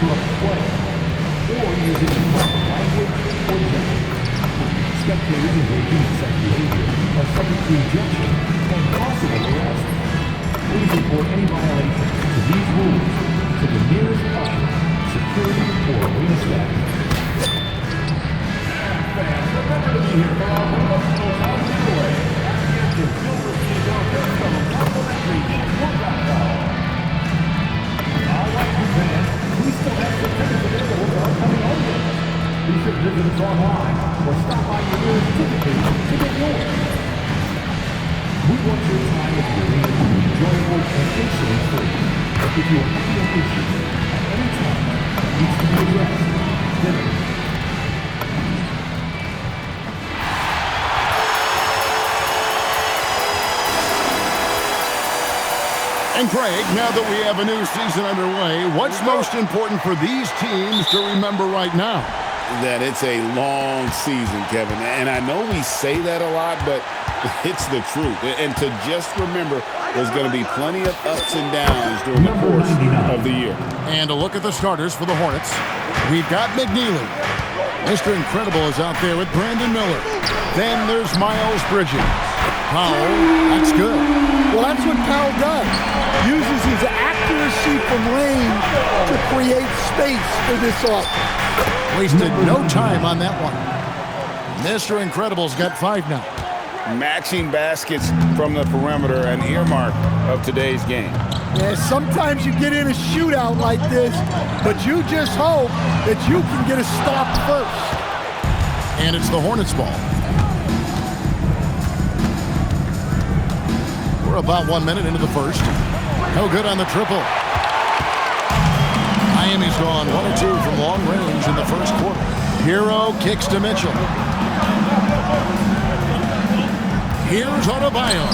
disrupt play or using improper language or gesture. Spectators engaging in such behavior are subject to ejection and possible arrest. Please report any violations to these rules to the nearest usher, security, or arena staff. Fans, remember to be here for our promotional time giveaway. After you'll receive your very own complimentary workout ball. All right, fans, we still have some tickets available for our upcoming home games. Be sure to visit us online or stop by your nearest ticket booth to get yours. We want your time at the arena to be enjoyable and incident-free. If you are having an issue at any time that needs to be addressed, then And Craig, now that we have a new season underway, what's most important for these teams to remember right now? That it's a long season, Kevin. And I know we say that a lot, but it's the truth. And to just remember, there's going to be plenty of ups and downs during the course of the year. And a look at the starters for the Hornets. We've got McNeely. Mr. Incredible is out there with Brandon Miller. Then there's Miles Bridges. Powell, that's good. Well, that's what Powell does. Uses his accuracy from range to create space for this offense. Wasted no time on that one. Mr. Incredible's got 5 now. Matching baskets from the perimeter, an earmark of today's game. Yeah, sometimes you get in a shootout like this, but you just hope that you can get a stop first. And it's the Hornets ball. We're about 1 minute into the first. No good on the triple. Miami's gone 1 or 2 from long range in the first quarter. Hero kicks to Mitchell. Here's Adebayo.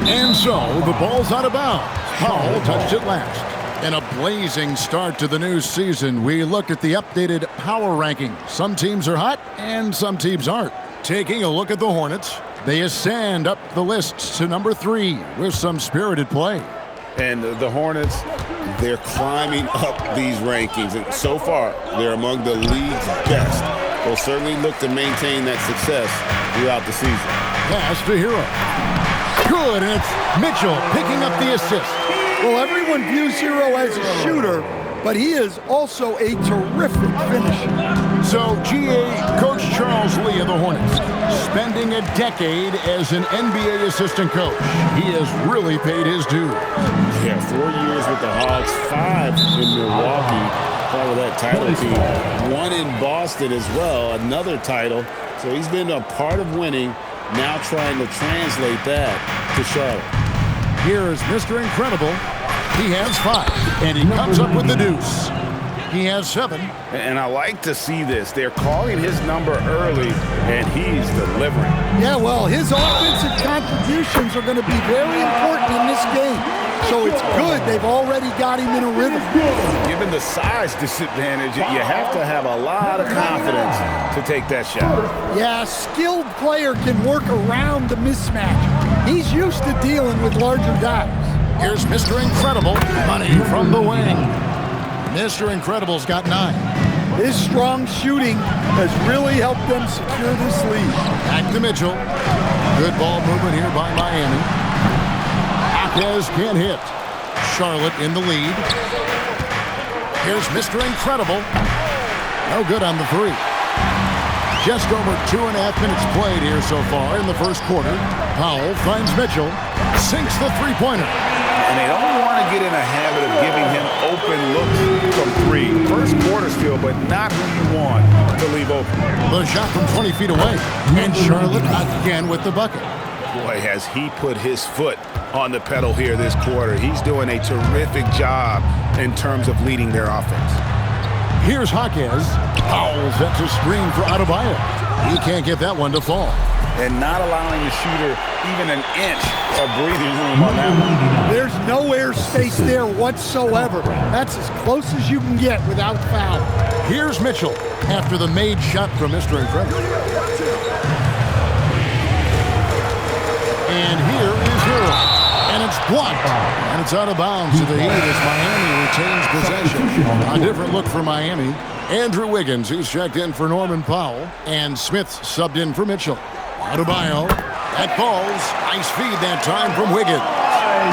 And so the ball's out of bounds. Powell touched it last. In a blazing start to the new season, we look at the updated power ranking. Some teams are hot and some teams aren't. Taking a look at the Hornets, they ascend up the list to number 3 with some spirited play. And the Hornets, they're climbing up these rankings. And so far, they're among the league's best. They'll certainly look to maintain that success throughout the season. Pass to Hero. Good, and it's Mitchell picking up the assist. Well, everyone views Hero as a shooter, but he is also a terrific finisher. So, GA Coach Charles Lee of the Hornets, spending a decade as an NBA assistant coach. He has really paid his dues. Yeah, 4 years with the Hawks, 5 in Milwaukee, part of that title team. 1 in Boston as well, another title. So he's been a part of winning, now trying to translate that to Charlotte. Here's Mr. Incredible. He has 5, and he comes up with the deuce. He has 7. And I like to see this. They're calling his number early, and he's delivering. Yeah, well, his offensive contributions are going to be very important in this game. So it's good they've already got him in a rhythm. Given the size disadvantage, you have to have a lot of confidence to take that shot. Yeah, a skilled player can work around the mismatch. He's used to dealing with larger guys. Here's Mr. Incredible. Money from the wing. Mr. Incredible's got 9. His strong shooting has really helped them secure this lead. Back to Mitchell. Good ball movement here by Miami. Jaquez can't hit. Charlotte in the lead. Here's Mr. Incredible. No good on the 3. Just over 2.5 minutes played here so far in the first quarter. Powell finds Mitchell. Sinks the three-pointer. And they don't want to get in a habit of giving him open looks from 3. First quarter still, but not who you want to leave open. The shot from 20 feet away. And Charlotte again with the bucket. Boy, has he put his foot on the pedal here this quarter. He's doing a terrific job in terms of leading their offense. Here's Jaquez. Powell sets a screen for Adebayo. He can't get that one to fall. And not allowing the shooter even an inch of breathing room on that one. There's no air space there whatsoever. That's as close as you can get without foul. Here's Mitchell after the made shot from Mr. Incredible. And here is Hero. And it's blocked. And it's out of bounds to the Heat as Miami retains possession. A different look for Miami. Andrew Wiggins, who's checked in for Norman Powell, and Smith's subbed in for Mitchell. Adebayo, that falls. Nice feed that time from Wiggins.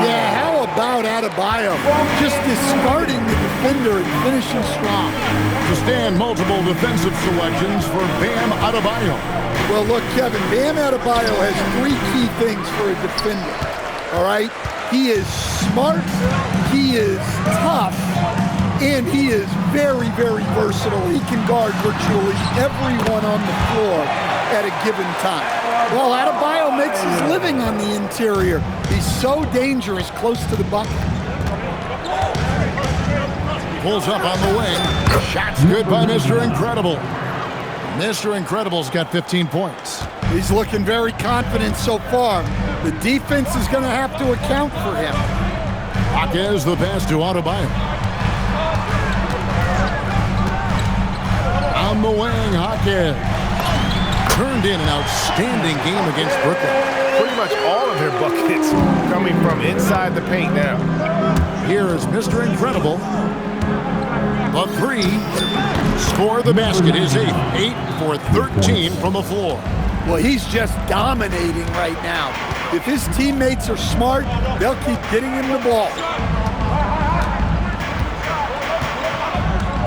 Yeah, how about Adebayo? Just discarding the defender and finishing strong. To stand, multiple defensive selections for Bam Adebayo. Well, look, Kevin, Bam Adebayo has 3 key things for a defender, all right? He is smart, he is tough, and he is very, very versatile. He can guard virtually everyone on the floor at a given time. Well, Adebayo makes his living on the interior. He's so dangerous close to the bucket. Pulls up on the wing. Shot's good by Mr. Incredible. Mr. Incredible's got 15 points. He's looking very confident so far. The defense is going to have to account for him. Jaquez the pass to Adebayo. On the wing, Jaquez. Turned in an outstanding game against Brooklyn. Pretty much all of their buckets coming from inside the paint now. Here is Mr. Incredible. The 3. Score the basket, his 8th. 8 for 13 from the floor. Well, he's just dominating right now. If his teammates are smart, they'll keep getting him the ball.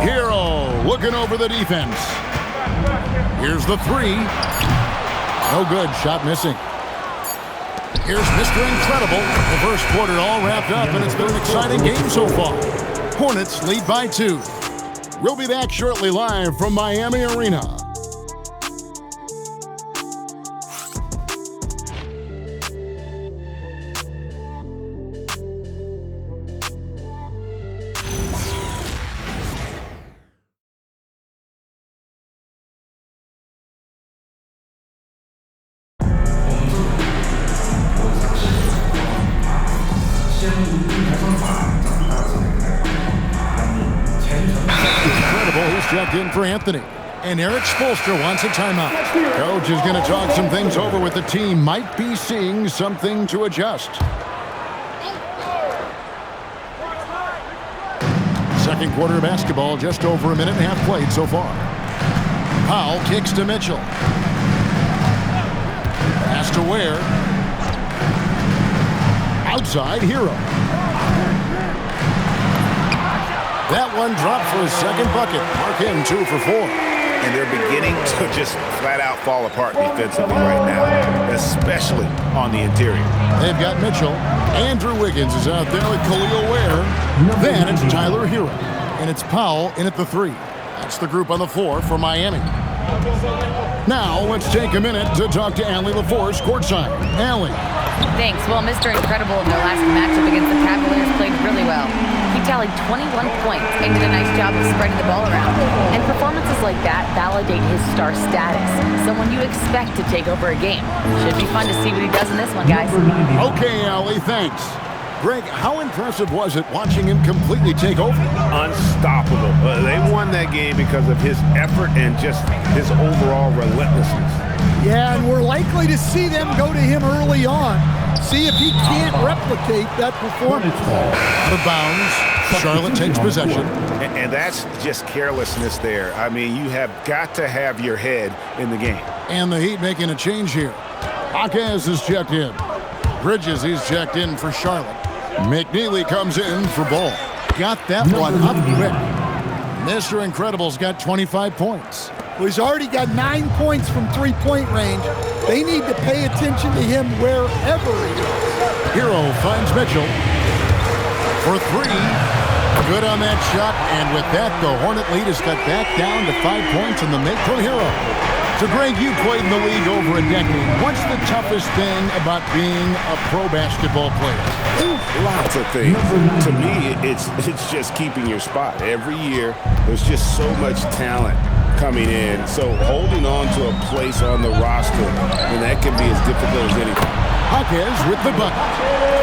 Hero looking over the defense. Here's the 3. No good. Shot missing. Here's Mr. Incredible. The first quarter all wrapped up, and it's been an exciting game so far. Hornets lead by 2. We'll be back shortly live from Miami Arena. Incredible, who's checked in for Anthony. And Eric Spoelstra wants a timeout. Coach is going to talk some things over with the team. Might be seeing something to adjust. Second quarter basketball, just over a minute and a half played so far. Powell kicks to Mitchell. Pass to Ware. Outside, Hero. That one dropped for his second bucket. Mark him 2 for 4. And they're beginning to just flat out fall apart defensively right now, especially on the interior. They've got Mitchell. Andrew Wiggins is out there with Khalil Ware. Then it's Tyler Hero. And it's Powell in at the 3. That's the group on the floor for Miami. Now let's take a minute to talk to Allie LaForce courtside. Allie. Thanks. Well, Mr. Incredible in their last matchup against the Cavaliers played really well. He tallied 21 points and did a nice job of spreading the ball around. And performances like that validate his star status. Someone you expect to take over a game. Should be fun to see what he does in this one, guys. Okay, Allie, thanks. Greg, how impressive was it watching him completely take over? Unstoppable. They won that game because of his effort and just his overall relentlessness. Yeah, and we're likely to see them go to him early on. See if he can't replicate that performance. Out of bounds. Charlotte takes possession. And that's just carelessness there. I mean, you have got to have your head in the game. And the Heat making a change here. Jaquez is checked in. Bridges, he's checked in for Charlotte. McNeely comes in for Ball. Got that one up quick. Mr. Incredible's got 25 points. Well, he's already got 9 points from three-point range. They need to pay attention to him wherever he is. Hero finds Mitchell for 3. Good on that shot, and with that, the Hornet lead is cut back down to 5 points in the make from Hero. So, Greg, you played in the league over a decade. What's the toughest thing about being a pro basketball player? Lots of things. To me, it's just keeping your spot. Every year, there's just so much talent coming in. So holding on to a place on the roster, and that can be as difficult as anything. Jaquez with the bucket.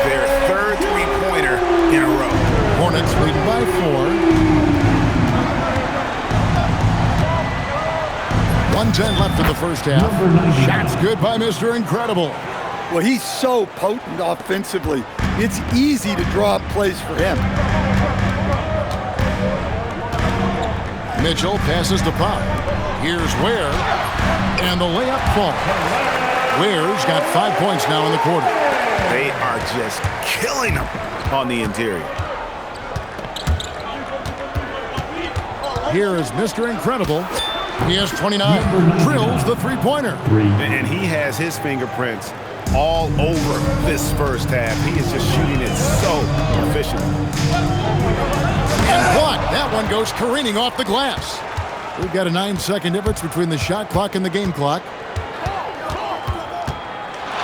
Their third three-pointer in a row. Hornets lead by 4. 1:10 left in the first half. Shots good by Mr. Incredible. Well, he's so potent offensively. It's easy to draw up plays for him. Mitchell passes to Pop. Here's Ware, and the layup falls. Ware's got 5 points now in the quarter. They are just killing them on the interior. Here is Mr. Incredible. He has 29. Drills the three-pointer. And he has his fingerprints all over this first half. He is just shooting it so efficiently. And one. That one goes careening off the glass. We've got a 9-second difference between the shot clock and the game clock.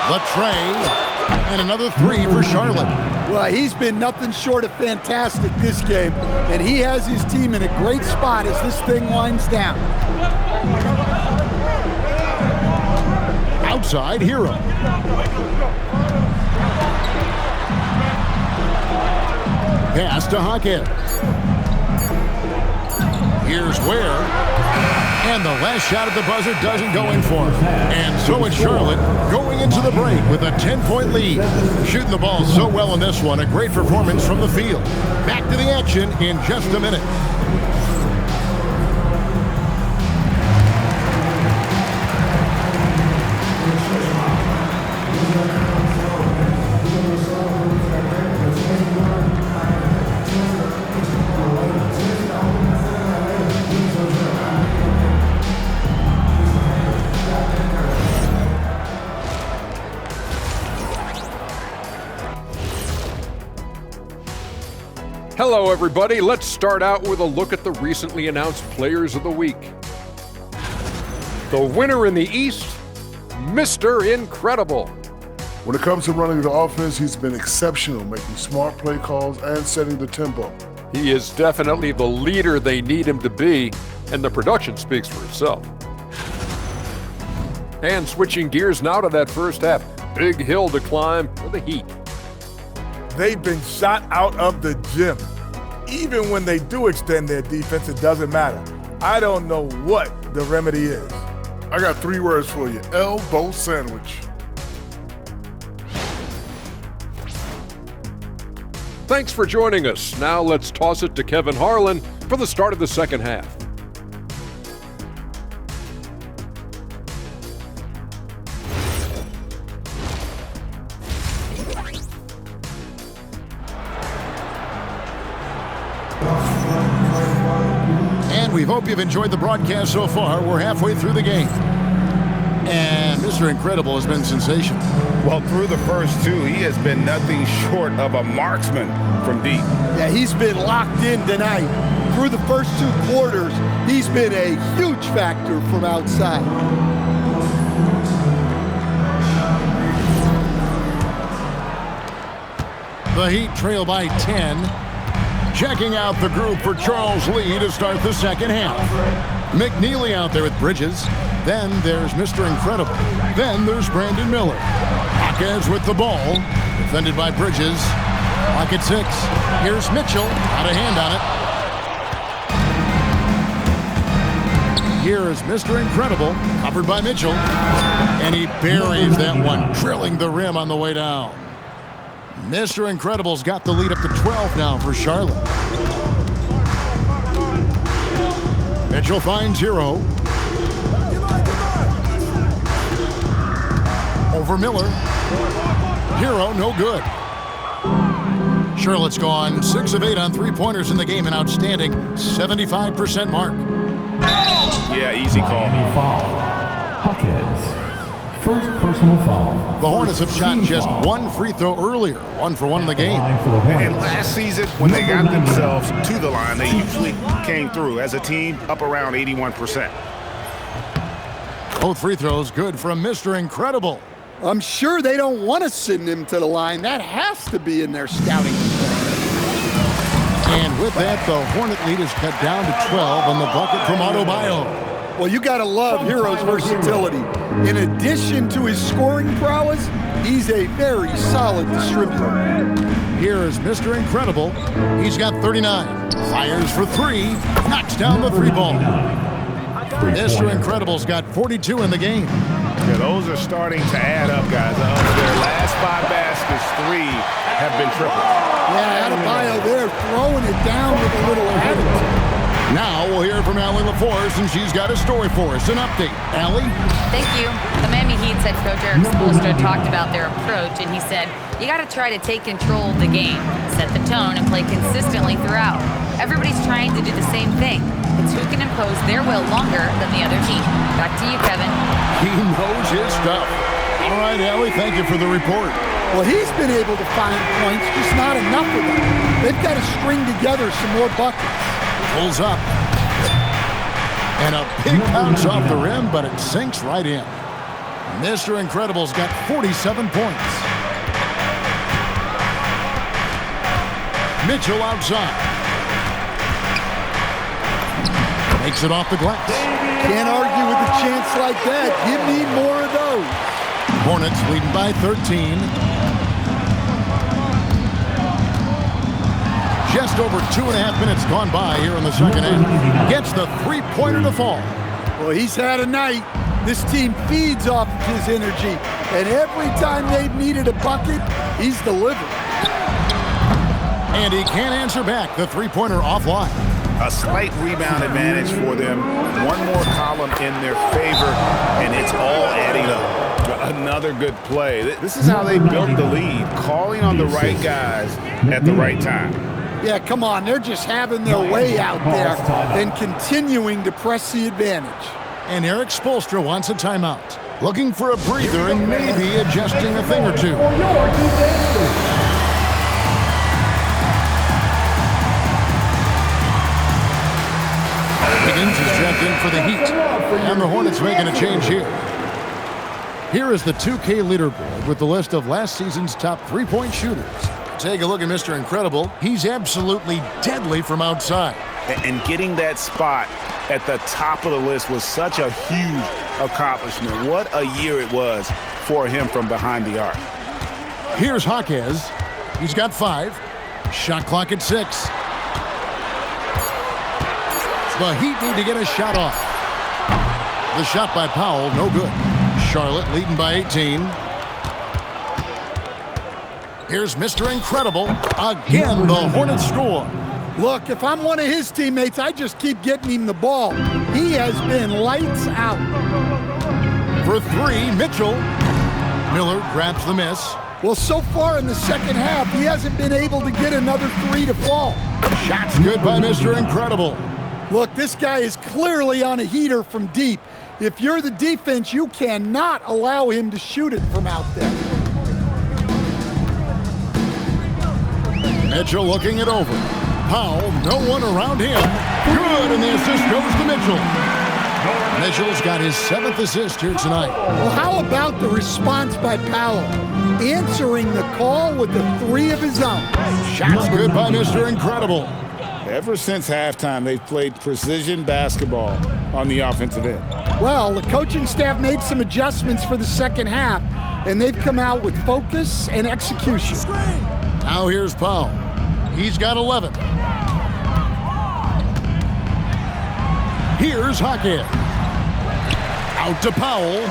Latray, and another three for Charlotte. Well, he's been nothing short of fantastic this game, and he has his team in a great spot as this thing winds down. Outside, Hero. Pass to Hawkins. Here's Ware. And the last shot at the buzzer doesn't go in for him. And so it's Charlotte going into the break with a 10-point lead. Shooting the ball so well in this one. A great performance from the field. Back to the action in just a minute. Hello, everybody. Let's start out with a look at the recently announced Players of the Week. The winner in the East, Mr. Incredible. When it comes to running the offense, he's been exceptional, making smart play calls and setting the tempo. He is definitely the leader they need him to be, and the production speaks for itself. And switching gears now to that first half, big hill to climb for the Heat. They've been shot out of the gym. Even when they do extend their defense, it doesn't matter. I don't know what the remedy is. I got 3 words for you. Elbow sandwich. Thanks for joining us. Now let's toss it to Kevin Harlan for the start of the second half. We hope you've enjoyed the broadcast so far. We're halfway through the game. And Mr. Incredible has been sensational. Well, through the first 2, he has been nothing short of a marksman from deep. Yeah, he's been locked in tonight. Through the first 2 quarters, he's been a huge factor from outside. The Heat trail by 10. Checking out the group for Charles Lee to start the second half. McNeely out there with Bridges. Then there's Mr. Incredible. Then there's Brandon Miller. Hawkins with the ball. Defended by Bridges. Clock at 6. Here's Mitchell. Got a hand on it. Here is Mr. Incredible. Covered by Mitchell. And he buries that one, drilling the rim on the way down. Mr. Incredible's got the lead up to 12 now for Charlotte. Mitchell finds Hero. Over Miller. Hero, no good. Charlotte's gone 6 of 8 on 3-pointers in the game, an outstanding 75% mark. Yeah, easy call. Hawkins. First personal foul. The Hornets have shot just 1 free throw earlier, 1 for 1 in the game. And last season, when they got themselves to the line, they usually came through as a team up around 81%. Both free throws good from Mr. Incredible. I'm sure they don't want to send him to the line. That has to be in their scouting. And with that, the Hornet lead is cut down to 12 on the bucket from Adebayo. Well, you got to love Hero's versatility. In addition to his scoring prowess, he's a very solid distributor. Here is Mr. Incredible. He's got 39. Fires for 3. Knocks down the 3-ball. Mr. Incredible's got 42 in the game. Yeah, those are starting to add up, guys. Their last 5 baskets, 3 have been triple. Yeah, Adebayo there throwing it down with a little attitude. Now we'll hear from Allie LaForce, and she's got a story for us. An update. Allie? Thank you. The Miami Heat's head coach Eric Spoelstra talked about their approach, and he said, you got to try to take control of the game, set the tone, and play consistently throughout. Everybody's trying to do the same thing. It's who can impose their will longer than the other team. Back to you, Kevin. He knows his stuff. All right, Allie, thank you for the report. Well, he's been able to find points, just not enough of them. They've got to string together some more buckets. Pulls up. And a big bounce off the rim, but it sinks right in. Mr. Incredible's got 47 points. Mitchell outside. Makes it off the glass. Can't argue with a chance like that. Give me more of those. Hornets leading by 13. Just over 2.5 minutes gone by here in the second half. Gets the three-pointer to fall. Well, he's had a night. This team feeds off of his energy. And every time they've needed a bucket, he's delivered. And he can't answer back. The three-pointer offline. A slight rebound advantage for them. One more column in their favor, and it's all adding up. Another good play. This is how they built the lead, calling on the right guys at the right time. Yeah, come on. They're just having their way out there and continuing to press the advantage. And Eric Spoelstra wants a timeout. Looking for a breather and maybe adjusting a thing or two. Higgins is checked in for the Heat. And the Hornets making a change here. Here is the 2K leaderboard with the list of last season's top three-point shooters. Take a look at Mr. Incredible. He's absolutely deadly from outside. And getting that spot at the top of the list was such a huge accomplishment. What a year it was for him from behind the arc. Here's Jaquez. He's got 5. Shot clock at 6. The Heat need to get a shot off. The shot by Powell, no good. Charlotte leading by 18. Here's Mr. Incredible. Again, the Hornets score. Look, if I'm one of his teammates, I just keep getting him the ball. He has been lights out. For 3, Mitchell. Miller grabs the miss. Well, so far in the second half, he hasn't been able to get another 3 to fall. Shots good by Mr. Incredible. Look, this guy is clearly on a heater from deep. If you're the defense, you cannot allow him to shoot it from out there. Mitchell looking it over. Powell, no one around him. Good, and the assist goes to Mitchell. Mitchell's got his 7th assist here tonight. Well, how about the response by Powell? Answering the call with the 3 of his own. Shots good by Mr. Incredible. Ever since halftime, they've played precision basketball on the offensive end. Well, the coaching staff made some adjustments for the second half, and they've come out with focus and execution. Now here's Powell. He's got 11. Here's Jaquez. Out to Powell.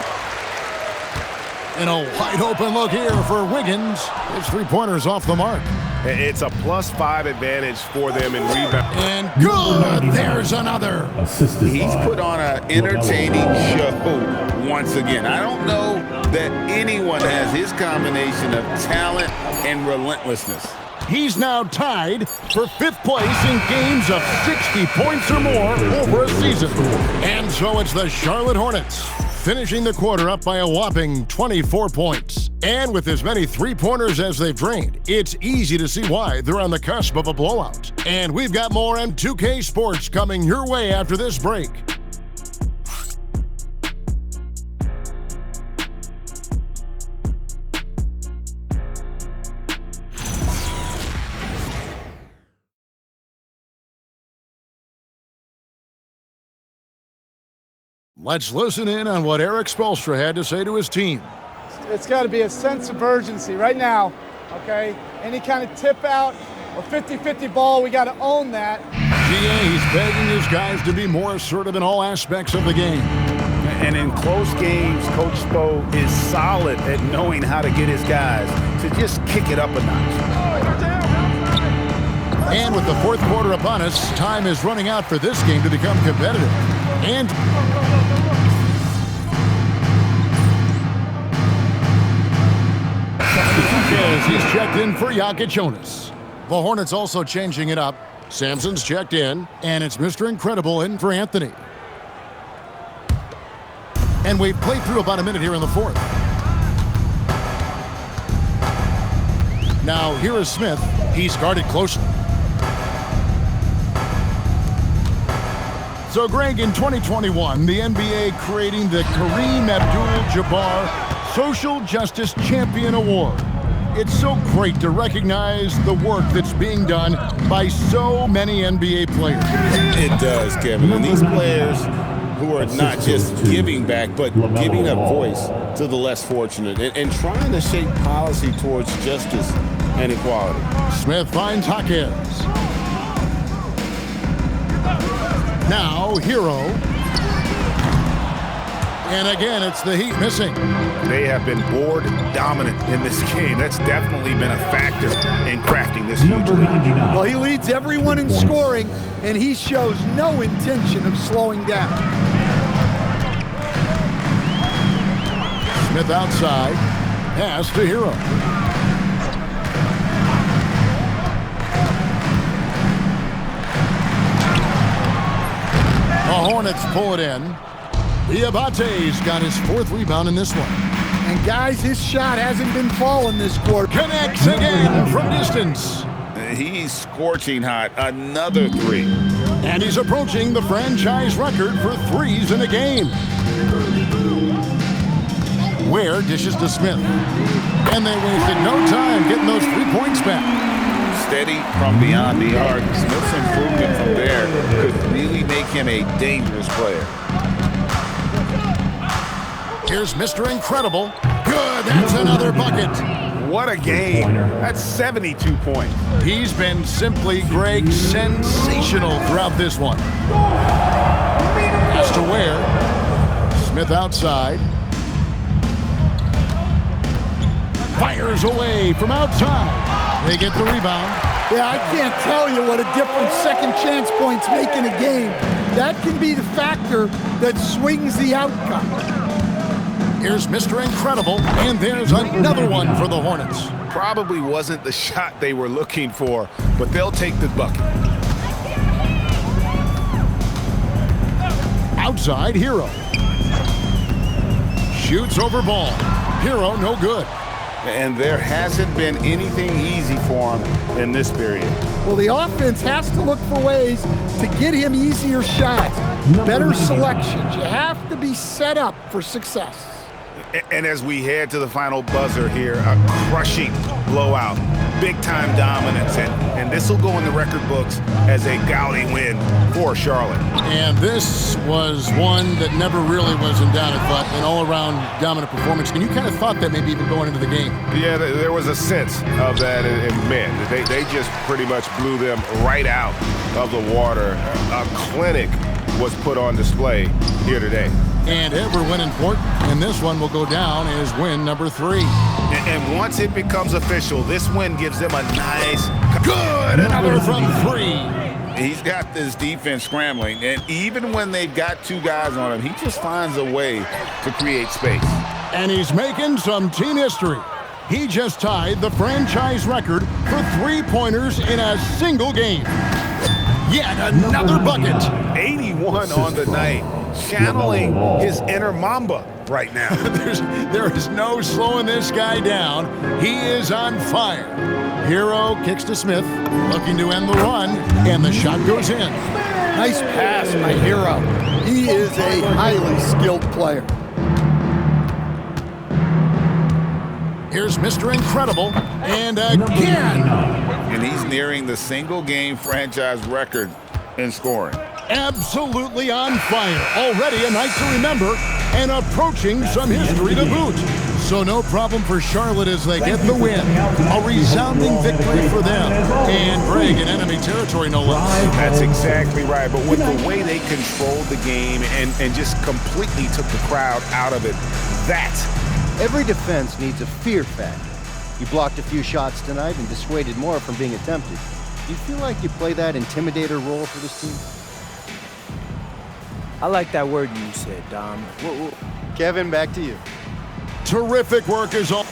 And a wide open look here for Wiggins. His three-pointer's off the mark. It's a +5 advantage for them in rebound. And good. There's another. He's put on an entertaining show once again. I don't know that anyone has his combination of talent and relentlessness. He's now tied for 5th place in games of 60 points or more over a season. And so it's the Charlotte Hornets finishing the quarter up by a whopping 24 points. And with as many three-pointers as they've drained, it's easy to see why they're on the cusp of a blowout. And we've got more M2K Sports coming your way after this break. Let's listen in on what Eric Spoelstra had to say to his team. It's got to be a sense of urgency right now, okay? Any kind of tip out or 50-50 ball, we got to own that. He's begging his guys to be more assertive in all aspects of the game. And in close games, Coach Spo is solid at knowing how to get his guys to just kick it up a notch. And with the fourth quarter upon us, time is running out for this game to become competitive. And he's checked in for Jokic Jonas. The Hornets also changing it up. Sampson's checked in, and it's Mr. Incredible in for Anthony. And we've played through about a minute here in the fourth. Now here is Smith. He's guarded closely. So, Greg, in 2021, the NBA creating the Kareem Abdul-Jabbar Social Justice Champion Award. It's so great to recognize the work that's being done by so many NBA players. It does, Kevin. And these players who are not just giving back, but giving a voice to the less fortunate and trying to shape policy towards justice and equality. Smith finds Jaquez. Now, Hero. And again, it's the Heat missing. They have been board dominant in this game. That's definitely been a factor in crafting this huge lead. Well, he leads everyone in scoring, and he shows no intention of slowing down. Smith outside. Pass to Hero. The Hornets pull it in. Diabate's got his fourth rebound in this one. And guys, his shot hasn't been falling this quarter. Connects again from distance. He's scorching hot. Another three. And he's approaching the franchise record for threes in a game. Ware dishes to Smith. And they wasted no time getting those 3 points back. Steady from beyond the arc. Smith's improvement from there could really make him a dangerous player. Here's Mr. Incredible. Good, that's another bucket. What a game. That's 72 points. He's been simply, Greg, sensational throughout this one. Pass to Ware. Smith outside. Fires away from outside. They get the rebound. Yeah, I can't tell you what a difference second chance points make in a game. That can be the factor that swings the outcome. Here's Mr. Incredible, and there's another one for the Hornets. Probably wasn't the shot they were looking for, but they'll take the bucket. Outside, Hero. Shoots over ball. Hero, no good. And there hasn't been anything easy for him in this period. Well, the offense has to look for ways to get him easier shots, better selections. You have to be set up for success. And as we head to the final buzzer here, a crushing blowout, big-time dominance, and this will go in the record books as a gaudy win for Charlotte. And this was one that never really was in doubt, I thought, an all-around dominant performance. And you kind of thought that maybe even going into the game. Yeah, there was a sense of that in men. They just pretty much blew them right out of the water. A clinic was put on display here today. And ever win important, and this one will go down as win number 3. And once it becomes official, this win gives them a nice... Good! Another from 3. He's got this defense scrambling, and even when they've got 2 guys on him, he just finds a way to create space. And he's making some team history. He just tied the franchise record for 3-pointers in a single game. Yet another bucket. 81 on the night. Channeling his inner Mamba right now. There is no slowing this guy down. He is on fire. Hero kicks to Smith, looking to end the run, and the shot goes in. Nice pass by Hero. He is a highly skilled player. Here's Mr. Incredible, and again. And he's nearing the single-game franchise record in scoring. Absolutely on fire. Already a night to remember, and approaching some history to boot. So no problem for Charlotte as they get the win. A resounding victory for them. And Greg in enemy territory, no less. That's exactly right. But with the way they controlled the game and just completely took the crowd out of it, every defense needs a fear factor. You blocked a few shots tonight and dissuaded more from being attempted. Do you feel like you play that intimidator role for this team? I like that word you said, Dom. Kevin, back to you. Terrific work as all.